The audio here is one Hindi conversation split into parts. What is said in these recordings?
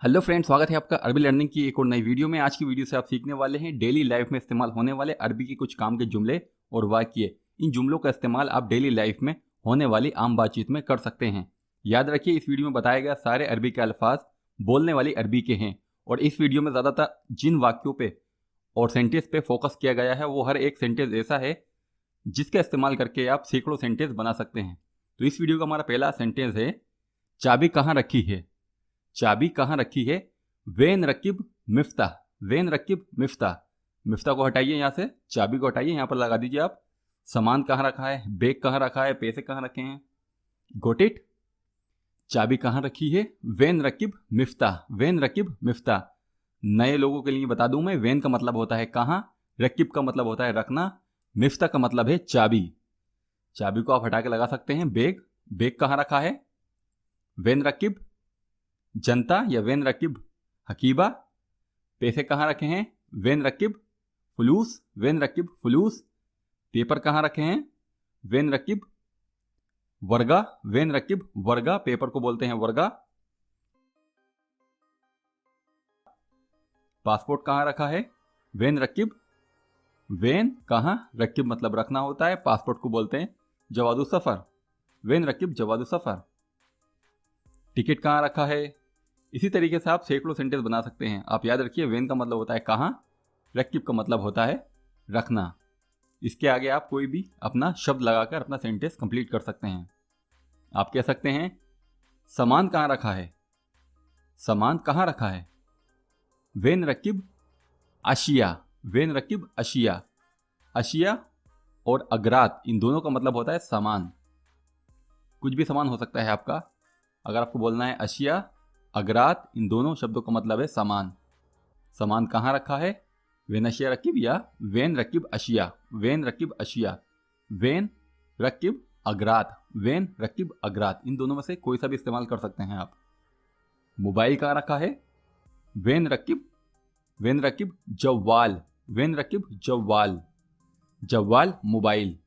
हेलो फ्रेंड्स, स्वागत है आपका अरबी लर्निंग की एक और नई वीडियो में। आज की वीडियो से आप सीखने वाले हैं डेली लाइफ में इस्तेमाल होने वाले अरबी के कुछ काम के जुमले और वाक्य। इन जुमलों का इस्तेमाल आप डेली लाइफ में होने वाली आम बातचीत में कर सकते हैं। याद रखिए, इस वीडियो में बताया गया सारे अरबी के अल्फाज बोलने वाली अरबी के हैं और इस वीडियो में ज़्यादातर जिन वाक्यों पर और सेंटेंस पे फोकस किया गया है वो हर एक सेंटेंस ऐसा है जिसका इस्तेमाल करके आप सैकड़ों सेंटेंस बना सकते हैं। तो इस वीडियो का हमारा पहला सेंटेंस है, चाबी कहाँ रखी है। चाबी कहाँ रखी है। वेन रकीब मिफ्ता। वेन रकीब मिफ्ता। मिफ्ता को हटाइए यहाँ से, चाबी को हटाइए, यहाँ पर लगा दीजिए आप। सामान कहाँ रखा है, बैग कहाँ रखा है, पैसे कहाँ रखे हैं। Got it. चाबी कहाँ रखी है। वेन रकीब मिफ्ता। वेन रकीब मिफ्ता। नए लोगों के लिए बता दूं मैं, वेन का मतलब होता है कहाँ, रकीब का मतलब होता है रखना, मिफ्ता का मतलब है चाबी। चाबी को आप हटा के लगा सकते हैं। बैग, बैग कहाँ रखा है। वेन रकीब जनता या वेन रकीब हकीबा। पैसे कहाँ रखे हैं। When Raqib फुलूस। When Raqib फुलूस। Paper कहाँ रखे हैं। वेन रकीब वर्गा। वेन रकीब वर्गा। पेपर को बोलते हैं वर्गा। पासपोर्ट कहाँ रखा है। वेन रकीब। वेन कहाँ, रकीब मतलब रखना होता है, पासपोर्ट को बोलते हैं जवादु सफर। When Raqib जवादु suffer. टिकट कहाँ रखा है। इसी तरीके से आप सैकड़ों सेंटेंस बना सकते हैं। आप याद रखिए, वेन का मतलब होता है कहाँ, रकीब का मतलब होता है रखना। इसके आगे आप कोई भी अपना शब्द लगाकर अपना सेंटेंस कंप्लीट कर सकते हैं। आप कह सकते हैं, सामान कहाँ रखा है। सामान कहाँ रखा है। वेन रकीब अशिया। वेन रकीब अशिया। अशिया और अगरात, इन दोनों का मतलब होता है सामान। कुछ भी सामान हो सकता है आपका। अगर आपको बोलना है अशिया अगरात, इन दोनों शब्दों का मतलब है सामान। सामान कहाँ रखा है। वेन अशिया रकीब या वेन रकीब अशिया। वेन रकीब अशिया। वेन रकीब अगरात। वेन रकीब अगरात, इन दोनों में से कोई सा भी इस्तेमाल कर सकते हैं आप। मोबाइल कहाँ रखा है। When Raqib जव्वाल। When Raqib जव्वाल। जव्वाल mobile.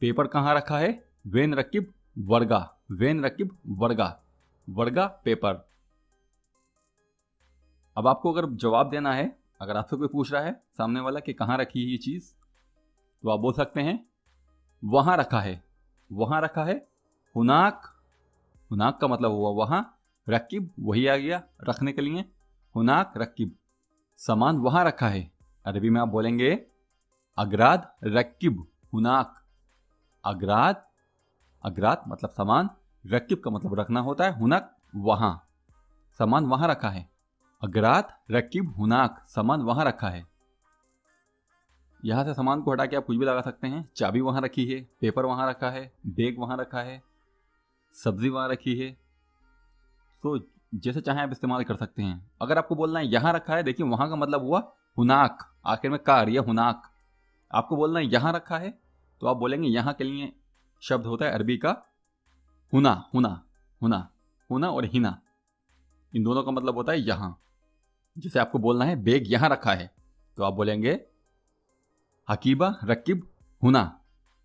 Paper कहाँ रखा है। वेन रकीब वर्गा। वेन रकीब वर्गा। वर्गा पेपर। अब आपको अगर जवाब देना है, अगर आपसे कोई पूछ रहा है सामने वाला कि कहाँ रखी है ये चीज़, तो आप बोल सकते हैं वहाँ रखा है। वहाँ रखा है। हुनाक। हुनाक का मतलब हुआ वहाँ। रकीब वही आ गया रखने के लिए, हुनाक रकीब। सामान वहाँ रखा है। अरबी में आप बोलेंगे अगराद रकीब हुनाक। अगराद, अगराद मतलब सामान, रकीब का मतलब रखना होता है, हुनाक वहाँ। सामान वहाँ रखा है। अगरात रकीब हुनाक, सामान वहाँ रखा है। यहाँ से सामान को हटा के आप कुछ भी लगा सकते हैं। चाबी वहाँ रखी है, पेपर वहाँ रखा है, बैग वहाँ रखा है, सब्जी वहाँ रखी है। तो जैसे चाहें आप इस्तेमाल कर सकते हैं। अगर आपको बोलना है यहाँ रखा है, देखिए वहाँ का मतलब हुआ हुनाक, आखिर में कार या हुनाक। आपको बोलना है यहाँ रखा है, तो आप बोलेंगे यहाँ के लिए शब्द होता है अरबी का हुना। हुना, हुना, हुना और हिना, इन दोनों का मतलब होता है यहाँ। जैसे आपको बोलना है बैग यहाँ रखा है, तो आप बोलेंगे हकीबा रकीब हुना।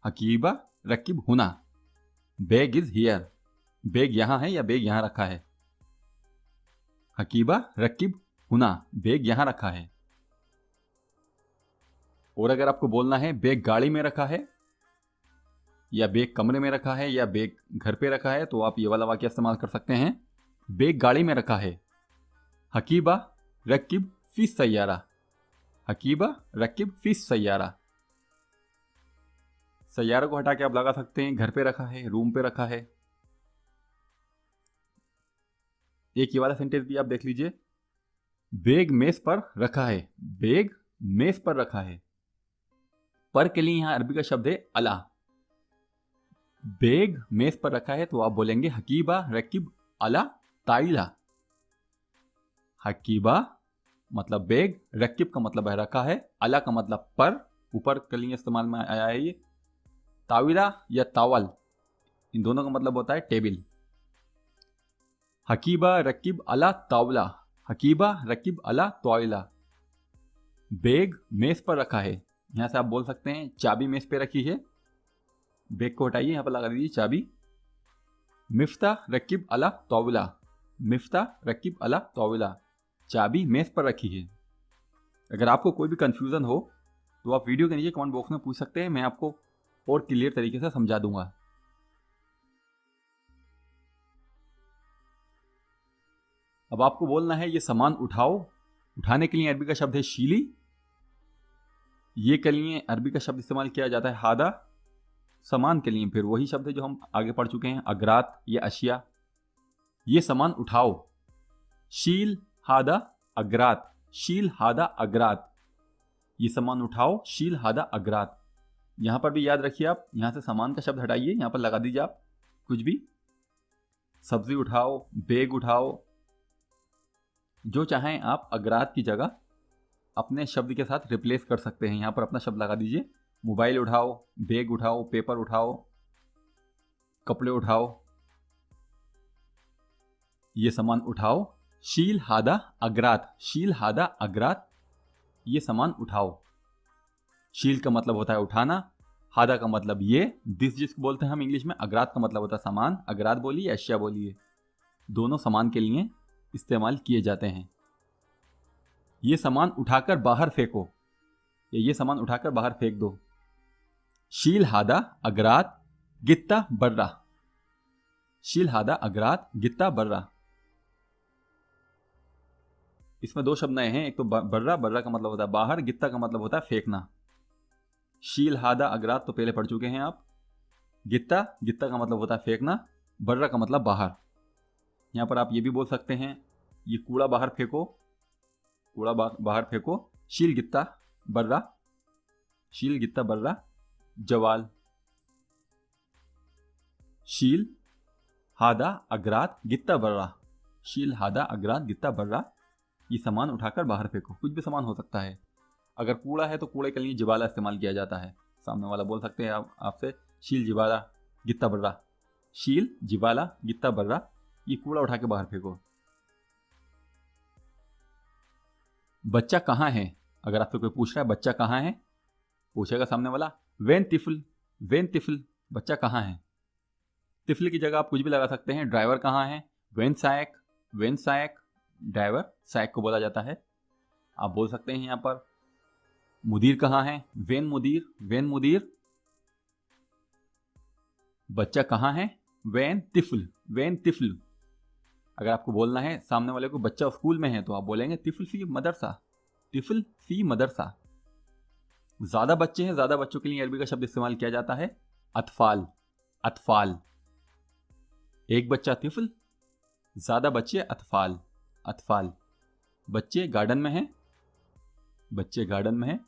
हकीबा रकीब हुना। Bag is here. बैग यहाँ है या बैग यहाँ रखा है। हकीबा रकीब हुना, बैग यहाँ रखा है। और अगर आपको बोलना है बैग गाड़ी में रखा है या बैग कमरे में रखा है या बैग घर पे रखा है, तो आप ये वाला वाक्य इस्तेमाल कर सकते हैं, बैग गाड़ी में रखा है। हकीबा रकीब फिस सैयारा। हकीबा रकीब फिस सैयारा। सैयारा को हटा के आप लगा सकते हैं घर पे रखा है, रूम पे रखा है। एक ये वाला सेंटेंस भी आप देख लीजिए, बैग मेज पर रखा है। बैग मेज पर रखा है। पर के लिए यहां अरबी का शब्द है अला। बैग मेज पर रखा है, तो आप बोलेंगे हकीबा रकीब अला ताइला। हकीबा मतलब बैग, रकीब का मतलब है रखा है, अला का मतलब पर, ऊपर के लिए इस्तेमाल में आया है ये। ताविला या तावल, इन दोनों का मतलब होता है टेबल। हकीबा रकीब अला तावला। हकीबा रकीब अला ताविला। बैग मेज पर रखा है, यहां से आप बोल सकते हैं चाबी मेज पे रखी है। बैग को हटाइए, यहां पर लगा दीजिए चाबी। मिफ्ता रकीब अला तौला। मिफ्ता रकीब अला तौविला, चाबी मेज पर रखी है। अगर आपको कोई भी कंफ्यूजन हो तो आप वीडियो के नीचे कमेंट बॉक्स में पूछ सकते हैं, मैं आपको और क्लियर तरीके से समझा दूंगा। अब आपको बोलना है ये सामान उठाओ। उठाने के लिए अरबी का शब्द है शीली। ये के लिए अरबी का शब्द इस्तेमाल किया जाता है हादा। सामान के लिए फिर वही शब्द है जो हम आगे पढ़ चुके हैं, अगरात या अशिया। ये सामान उठाओ, शील हादा अगरात, शील हादा अगरात। ये सामान उठाओ, शील हादा अगरात। यहां पर भी याद रखिए, आप यहां से सामान का शब्द हटाइए, यहां पर लगा दीजिए आप कुछ भी। सब्जी उठाओ, बैग उठाओ, जो चाहें आप अगरात की जगह अपने शब्द के साथ रिप्लेस कर सकते हैं। यहां पर अपना शब्द लगा दीजिए। मोबाइल उठाओ, बैग उठाओ, पेपर उठाओ, कपड़े उठाओ। ये सामान उठाओ, शील हादा अगरात, शील हादा अगरात। ये सामान उठाओ। शील का मतलब होता है उठाना, हादा का मतलब ये, दिस जिसको बोलते हैं हम इंग्लिश में। अगरात का मतलब होता है सामान। अगरात बोलिए, अशिया बोलिए, दोनों सामान के लिए इस्तेमाल किए जाते हैं। ये सामान उठाकर बाहर फेंको, या ये सामान उठाकर बाहर फेंक दो। शील हादा अगरात गित्ता बर्रा, शील हादा अगरात गित्ता बर्रा। इसमें दो शब्द नए हैं, एक तो बर्रा, बर्रा का मतलब होता है बाहर, गित्ता का मतलब होता है फेंकना। शील हादा अगरात तो पहले पढ़ चुके हैं आप। गित्ता, गित्ता का मतलब होता है फेंकना, बर्रा का मतलब बाहर। यहां पर आप ये भी बोल सकते हैं, ये कूड़ा बाहर फेंको, कूड़ा बाहर फेंको। शील गित्ता बर्रा, शील गित्ता बर्रा जवाल। शील हादा अगरात गित्ता बर्रा, शील हादा अगरात गित्ता बर्रा। ये सामान उठाकर बाहर फेंको, कुछ भी सामान हो सकता है। अगर कूड़ा है तो कूड़े के लिए जिबाला इस्तेमाल किया जाता है। सामने वाला बोल सकते हैं आपसे शील जिबाला गित्ता बर्रा, शील जिबाला गित्ता बर्रा। ये कूड़ा उठा के बाहर फेंको। बच्चा कहाँ है? अगर आपसे कोई पूछ रहा है बच्चा कहाँ है, पूछेगा सामने वाला वेन तिफल, वेन तिफल, बच्चा कहाँ है। तिफल की जगह आप कुछ भी लगा सकते हैं। ड्राइवर कहाँ है, वेन सायक, वेन सायक ड्राइवर, सायक को बोला जाता है। आप बोल सकते हैं यहां पर मुदीर कहाँ है, वेन मुदीर, वेन मुदीर। बच्चा कहाँ है, वेन तिफल, वेन तिफल। अगर आपको बोलना है सामने वाले को बच्चा स्कूल में है तो आप बोलेंगे तिफल फी मदरसा, तिफल फी मदरसा। ज्यादा बच्चे हैं, ज्यादा बच्चों के लिए अरबी का शब्द इस्तेमाल किया जाता है अतफाल, अतफाल। एक बच्चा तिफल, ज्यादा बच्चे अतफाल, अतफाल। बच्चे गार्डन में हैं, बच्चे गार्डन में हैं।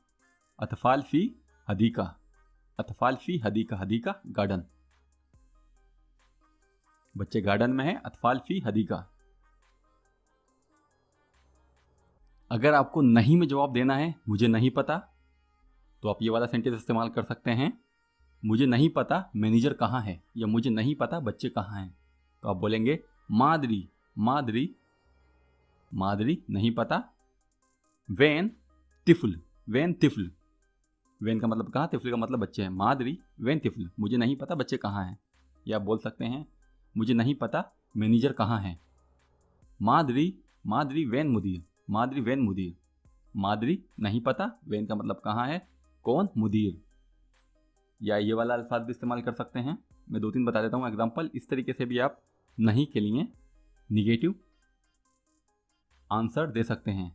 अतफाल फी हदीका, अतफाल फी हदीका, हदीका गार्डन। बच्चे गार्डन में हैं, अतफाल फी हदीका। अगर आपको नहीं में जवाब देना है, मुझे नहीं पता, तो आप ये वाला सेंटेंस इस्तेमाल कर सकते हैं। मुझे नहीं पता मैनेजर कहाँ है, या मुझे नहीं पता बच्चे कहाँ हैं। तो आप बोलेंगे मादरी, मादरी, मादरी नहीं पता। वेन तिफल, वेन तिफल। वेन का मतलब कहाँ, तिफल का मतलब बच्चे हैं। मादरी वेन तिफल, मुझे नहीं पता बच्चे कहाँ हैं। या आप बोल सकते हैं मुझे नहीं पता मैनेजर कहाँ है। मादरी, मादरी वेन मुदीर, मादरी वेन मुदीर। मादरी नहीं पता, वेन का मतलब कहाँ है, कौन, मुदीर। या ये वाला अल्फाज भी इस्तेमाल कर सकते हैं। मैं दो तीन बता देता हूँ एग्जाम्पल। इस तरीके से भी आप नहीं के लिए निगेटिव आंसर दे सकते हैं।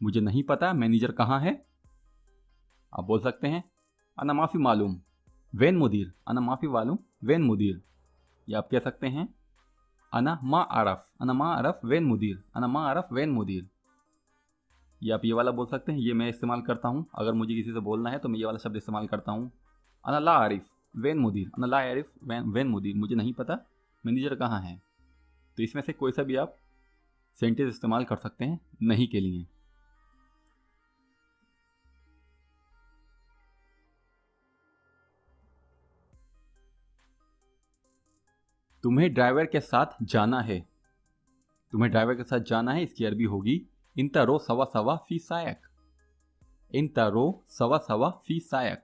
मुझे नहीं पता मैनेजर कहाँ है, आप बोल सकते हैं अना माफी मालूम वेन मुदीर, अना माफी मालूम वेन मुदीर। या आप कह सकते हैं अना मा आरफ, अना मा आरफ वेन मुदीर, अना मा आरफ वेन मुदीर। या आप ये वाला बोल सकते हैं, ये मैं इस्तेमाल करता हूँ अगर मुझे किसी से बोलना है तो मैं ये वाला शब्द इस्तेमाल करता हूँ, अना ला आरिफ वेन मुदीर, अना ला आरिफ वेन मुदीर। मुझे नहीं पता मैनेजर कहाँ है। तो इसमें से कोई सा भी आप सेंटेंस इस्तेमाल कर सकते हैं नहीं के लिए। तुम्हें ड्राइवर के साथ जाना है, तुम्हें ड्राइवर के साथ जाना है, इसकी अरबी होगी इंतरो सवा सवा फी सायक, इंतरो सवा सवा फी सायक।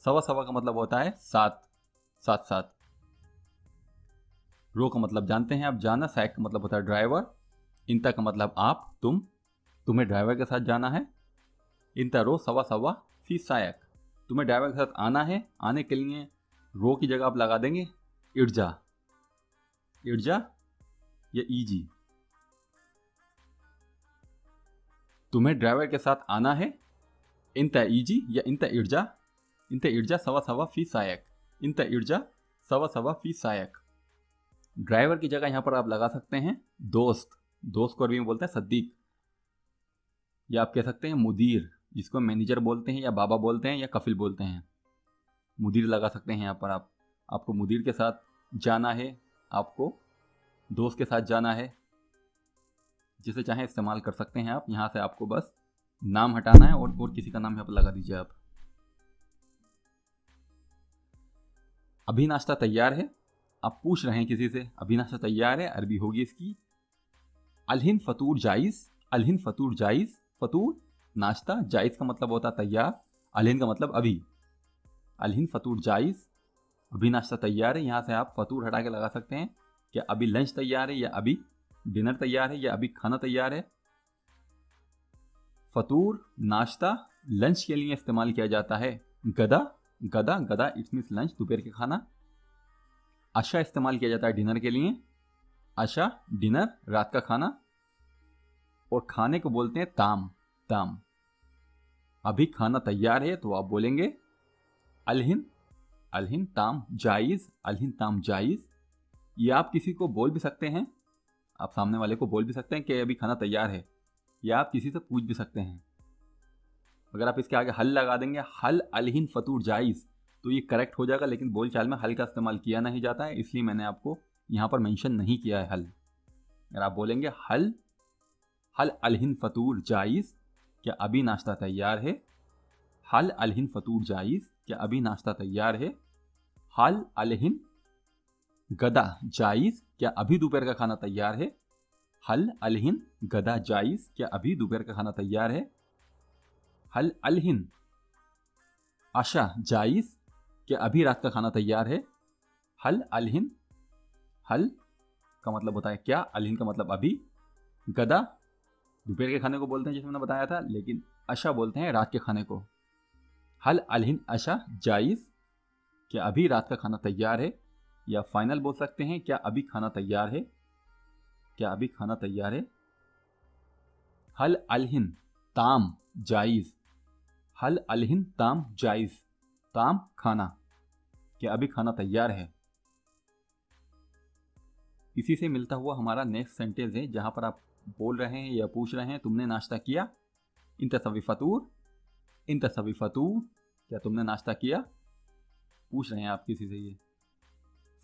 सवा सवा का मतलब होता है साथ, साथ साथ। रो का मतलब जानते हैं आप, जाना। साइक का मतलब होता है ड्राइवर। इंता का मतलब आप, तुम, तुम्हें ड्राइवर के साथ जाना है। इंता रो सवा सवा फी सायक, तुम्हें ड्राइवर के साथ आना है। आने के लिए रो की जगह आप लगा देंगे इर्जा, इर्जा या ईजी। तुम्हें ड्राइवर के साथ आना है, इंता ईजी या इंता इर्जा सवा सवा फी सायक, इंता इर्जा सवा सवा फी सायक। ड्राइवर की जगह यहां पर आप लगा सकते हैं दोस्त, दोस्त को अरबी में बोलते हैं सद्दीक, या आप कह सकते हैं मुदीर, जिसको मैनेजर बोलते हैं या बाबा बोलते हैं या कफिल बोलते हैं। मुदीर लगा सकते हैं यहाँ पर आप। आपको मुदीर के साथ जाना है, आपको दोस्त के साथ जाना है, जिसे चाहे इस्तेमाल कर सकते हैं आप। यहाँ से आपको बस नाम हटाना है और किसी का नाम यहाँ पर लगा दीजिए आप। अभी नाश्ता तैयार है, आप पूछ रहे हैं किसी से अभी नाश्ता तैयार है, अरबी होगी इसकी अलहिन फतूर जाइज। अलहिन फतूर जाइज, फतूर नाश्ता, जाइज का मतलब होता है तैयार, अलहिन का मतलब अभी। अलहिन फतूर जाइज, अभी नाश्ता तैयार है। यहाँ से आप फतूर हटा के लगा सकते हैं कि अभी लंच तैयार है, या अभी डिनर तैयार है, या अभी खाना तैयार है। फतूर नाश्ता लंच के लिए इस्तेमाल किया जाता है। गदा, गदा गदा इट्स मीन्स लंच, दोपहर के खाना। अशा इस्तेमाल किया जाता है डिनर के लिए, अशा डिनर रात का खाना। और खाने को बोलते हैं ताम, ताम। अभी खाना तैयार है तो आप बोलेंगे अलहिन, अलहिन ताम जायज़, अलहिन ताम जायज़। ये आप किसी को बोल भी सकते हैं, आप सामने वाले को बोल भी सकते हैं कि अभी खाना तैयार है, या आप किसी से पूछ भी सकते हैं। अगर आप इसके आगे हल लगा देंगे, हल अलहिन फतूर जायज़, तो ये करेक्ट हो जाएगा, लेकिन बोलचाल में हल का इस्तेमाल किया नहीं जाता है, इसलिए मैंने आपको यहाँ पर मेंशन नहीं किया है हल। अगर आप बोलेंगे हल, हल अलहिन फतूर जायज़, क्या अभी नाश्ता तैयार है। हल अलहिन फतूर जायज़, क्या अभी नाश्ता तैयार है। हल अलहिन गदा जायज़, क्या अभी दोपहर का खाना तैयार है। हल अलहिन गदा जायज़, क्या अभी दोपहर का खाना तैयार है। हल अलहिन आशा जायज़, क्या अभी रात का खाना तैयार है। हल अलहिन, हल का मतलब होता है क्या, अलहिन का मतलब अभी। गदा दोपहर के खाने को बोलते हैं जैसे मैंने बताया था, लेकिन अशा बोलते हैं रात के खाने को। हल अलहिन अशा जायज़, क्या अभी रात का खाना तैयार है। या फाइनल बोल सकते हैं क्या अभी खाना तैयार है, क्या अभी खाना तैयार है। हल अलहिन ताम जायज़, हल अलहिन ताम जायज़, ताम खाना, क्या अभी खाना तैयार है। इसी से मिलता हुआ हमारा नेक्स्ट सेंटेंस है, जहां पर आप बोल रहे हैं या पूछ रहे हैं तुमने नाश्ता किया। इंत सवी फतूर, इंत सवी फतूर, क्या तुमने नाश्ता किया। पूछ रहे हैं आप किसी से ये।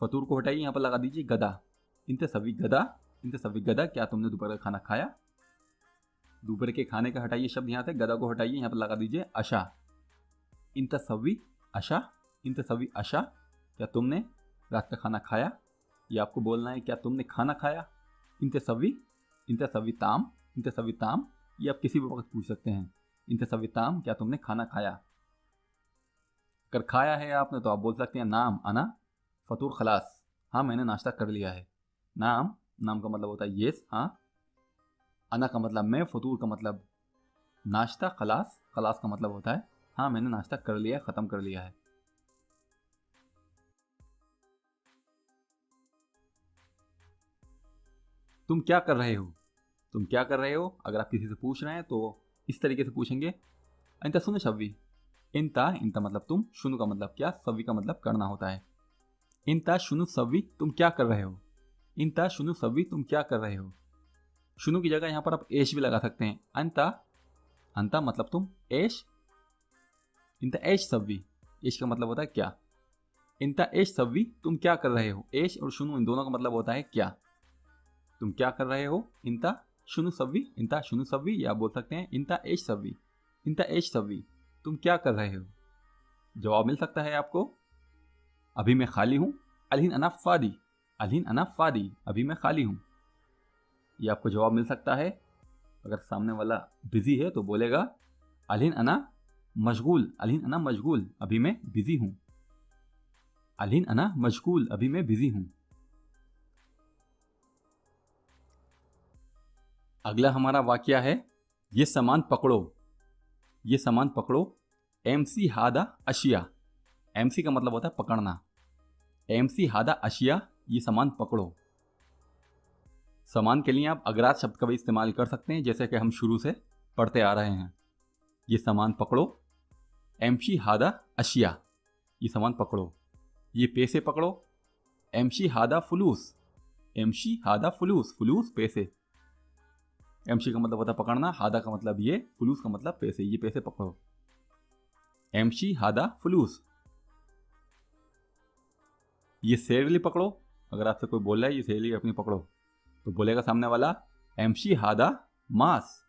फतूर को हटाइए, यहाँ पर लगा दीजिए गदा। इंत सवी गदा, इंत सवी गदा, क्या तुमने दोपहर का खाना खाया। दोपहर के खाने का हटाइए शब्द यहाँ से, गदा को हटाइए, यहाँ पर लगा दीजिए अशा। इंत सवी अशा, इंत सवी अशा, क्या तुमने रात का खाना खाया। ये आपको बोलना है क्या तुमने खाना खाया। इंत सवी ताम, इंत सवी ताम, ये आप किसी भी वक्त पूछ सकते हैं। इंत सवी ताम, क्या तुमने खाना खाया। अगर खाया है आपने तो आप बोल सकते हैं नाम अना फतूर खलास, हाँ मैंने नाश्ता कर लिया है। नाम, नाम का मतलब होता है येस, हाँ। अना का मतलब मैं, फतूर का मतलब नाश्ता, खलास, खलास का मतलब होता है हाँ मैंने नाश्ता कर लिया, ख़त्म कर लिया है। तुम क्या कर रहे हो, तुम क्या कर रहे हो। अगर आप किसी से पूछ रहे हैं तो इस तरीके से पूछेंगे। इंता सुनो शव्वी, इंता, इंता मतलब तुम, शुनु का मतलब क्या, सव्वी का मतलब करना होता है। इंता शुनु सव्वी, तुम क्या कर रहे हो। इंता शुनु सव्वी, तुम क्या कर रहे हो। शुनु की जगह यहाँ पर आप एश भी लगा सकते हैं। अंता, अंता मतलब तुम, एश, इंता एश सव्वी, एश का मतलब होता है क्या। इंता एश सव्वी, तुम क्या कर रहे हो। एश और शुनु इन दोनों का मतलब होता है क्या, तुम क्या कर रहे हो। इंता शुनु सव्वी, इंता शुनु सव्वी, या बोल सकते हैं इंता एश सव्वी, इंता एश सव्वी, तुम क्या कर रहे हो। जवाब मिल सकता है आपको, अभी मैं खाली हूँ। अलहिन अना फादी, अलहिन अना फादी, अभी मैं खाली हूँ। ये आपको जवाब मिल सकता है। अगर सामने वाला बिजी है तो बोलेगा अलहिन अना मशगूल, अलहिन अना मशगूल, अभी मैं बिजी हूँ। अलहिन अना मशगूल, अभी मैं बिजी हूँ। अगला हमारा वाक्य है ये सामान पकड़ो। ये सामान पकड़ो। एमसी हादा अशिया। एमसी का मतलब होता है पकड़ना। एमसी हादा अशिया, ये सामान पकड़ो। सामान के लिए आप अगरात शब्द का भी इस्तेमाल कर सकते हैं, जैसे कि हम शुरू से पढ़ते आ रहे हैं। ये सामान पकड़ो। एमशी हादा अशिया, ये सामान पकड़ो। ये पैसे पकड़ो। एमशी हादा फुलूस। एमशी हादा फुलूस, फुलूस पैसे। एमशी का मतलब होता है पकड़ना, हादा का मतलब ये, फुलूस का मतलब पैसे। ये पैसे पकड़ो। एमशी हादा फुलूस। ये सेरली पकड़ो। अगर आपसे कोई बोल रहा है ये सेरली अपनी पकड़ो, तो बोलेगा सामने वाला एमशी हादा मास।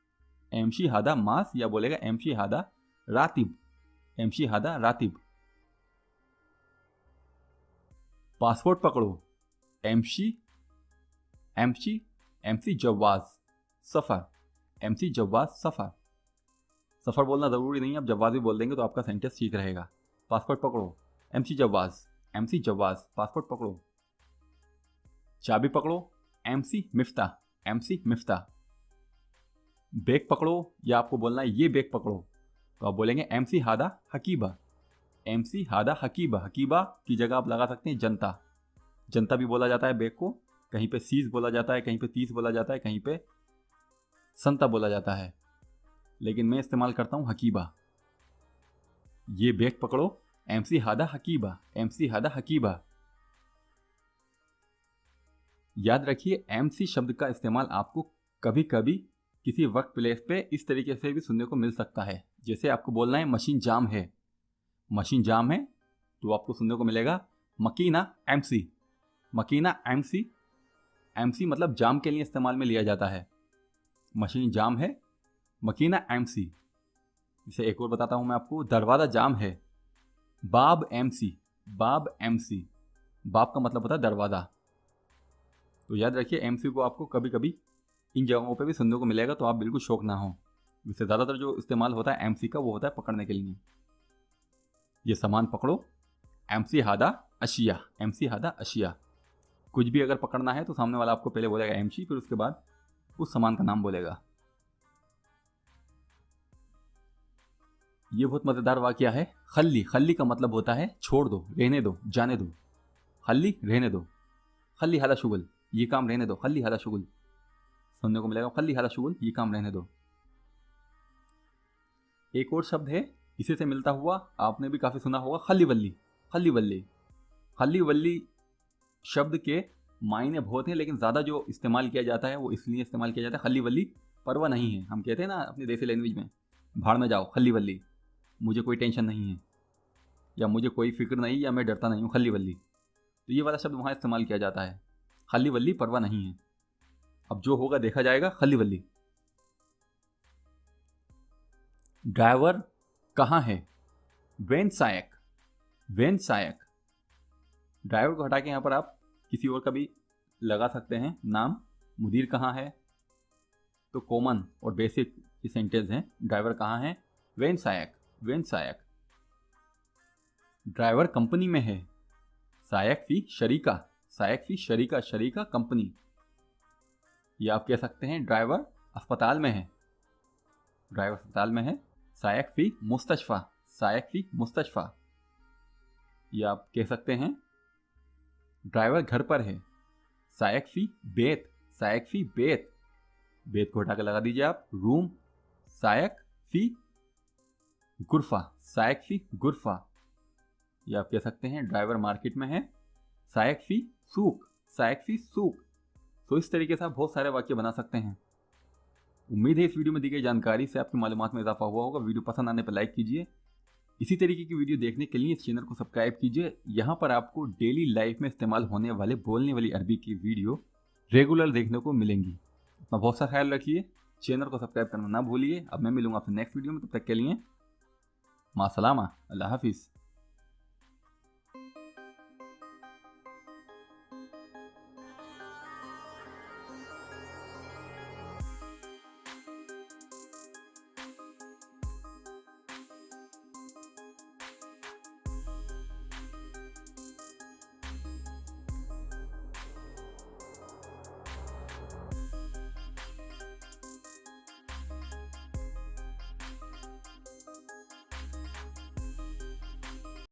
एमशी हादा मास, या बोलेगा एमशी हादा रातिब। एमशी हादा रातिब। पासपोर्ट पकड़ो। एमशी एमशी एमसी जवाज सफर। एमसी जवाज सफर। सफर बोलना जरूरी नहीं है, आप जवाज भी बोल देंगे तो आपका सेंटेंस ठीक रहेगा। पासपोर्ट पकड़ो। एमसी जवाज। एमसी जवाज, पासपोर्ट पकड़ो। चाबी पकड़ो। MC Miftah. MC Miftah. Bag पकड़ो, या आपको बोलना है ये बैग पकड़ो, तो आप बोलेंगे एमसी हादा हकीबा। एमसी हादा हकीबा। हकीबा की जगह आप लगा सकते हैं जनता। जनता भी बोला जाता है बैग को। कहीं पे सीज बोला जाता है, कहीं पे तीस बोला जाता है, कहीं पे संता बोला जाता है, लेकिन मैं इस्तेमाल करता हूं हकीबा। ये बैग पकड़ो। एमसी हादा हकीबा। एमसी हादा हकीबा। याद रखिए एमसी शब्द का इस्तेमाल आपको कभी कभी किसी वर्क प्लेस पे इस तरीके से भी सुनने को मिल सकता है। जैसे आपको बोलना है मशीन जाम है। मशीन जाम है तो आपको सुनने को मिलेगा मकीना एमसी। मकीना एमसी। एमसी मतलब जाम के लिए इस्तेमाल में लिया जाता है। मशीन जाम है, मकीना एमसी। इसे एक और बताता हूं मैं आपको, दरवाजा जाम है। बाब एमसी। बाब एमसी। बाब का मतलब होता है दरवाजा। तो याद रखिए एमसी को आपको कभी कभी इन जगहों पे भी सुनने को मिलेगा, तो आप बिल्कुल शौक ना हो। वैसे ज़्यादातर जो इस्तेमाल होता है एमसी का वो होता है पकड़ने के लिए। ये सामान पकड़ो। एमसी हादा अशिया। एमसी हादा अशिया। कुछ भी अगर पकड़ना है तो सामने वाला आपको पहले बोलेगा एमसी, फिर उसके बाद उस सामान का नाम बोलेगा। ये बहुत मज़ेदार वाकया है। खल्ली। खल्ली का मतलब होता है छोड़ दो, रहने दो, जाने दो। खल्ली रहने दो। खल्ली हाला शुगल, ये काम रहने दो। खल्ली हाला शुगल सुनने को मिलेगा। खल्ली हाला शुगल, ये काम रहने दो। एक और शब्द है इसी से मिलता हुआ, आपने भी काफ़ी सुना होगा, खल्ली वल्ली। खल्ली वल्ली। खल्ली वल्ली शब्द के मायने बहुत हैं, लेकिन ज़्यादा जो इस्तेमाल किया जाता है वो इसलिए इस्तेमाल किया जाता है, खल्ली वल्ली परवाह नहीं है। हम कहते हैं ना अपनी देसी लैंग्वेज में, भाड़ में जाओ खल्ली वल्ली, मुझे कोई टेंशन नहीं है, या मुझे कोई फिक्र नहीं, या मैं डरता नहीं हूँ, खल्ली वल्ली। तो ये वाला शब्द वहाँ इस्तेमाल किया जाता है। खल्ली वल्ली परवाह नहीं है, अब जो होगा देखा जाएगा। खल्ली वल्ली। ड्राइवर कहाँ है? वेन सायक। वेन सायक। ड्राइवर को हटा के यहाँ पर आप किसी और का भी लगा सकते हैं नाम। मुदीर कहाँ है, तो कॉमन और बेसिक ये सेंटेंस हैं। ड्राइवर कहाँ है? वेन सायक। वेन सायक। ड्राइवर कंपनी में है। सायक फी शरीका। सायक फी शरीका। शरीका कंपनी। या आप कह सकते हैं ड्राइवर अस्पताल में है। ड्राइवर अस्पताल में है। सायक फी मुस्तशफा। सायक फी मुस्तशफा। या आप कह सकते हैं ड्राइवर घर पर है। सायक फी बेत। सायक फी बेत। बेत को हटा कर लगा दीजिए आप रूम। सायक फी गुरफा। सायक फी गुरफा। या आप कह सकते हैं ड्राइवर मार्केट में है। सायक फी सूक। सायक फी सूक। तो इस तरीके से आप बहुत सारे वाक्य बना सकते हैं। उम्मीद है इस वीडियो में दी गई जानकारी से आपकी मालूमात में इजाफा हुआ होगा। वीडियो पसंद आने पर लाइक कीजिए। इसी तरीके की वीडियो देखने के लिए इस चैनल को सब्सक्राइब कीजिए। यहाँ पर आपको डेली लाइफ में इस्तेमाल होने वाले बोलने वाली अरबी की वीडियो रेगुलर देखने को मिलेंगी। अपना बहुत सा ख्याल रखिए। चैनल को सब्सक्राइब करना ना भूलिए। अब मैं मिलूंगा आपसे नेक्स्ट वीडियो में, तब तक के लिए मासलामा, अल्लाह हाफिज़।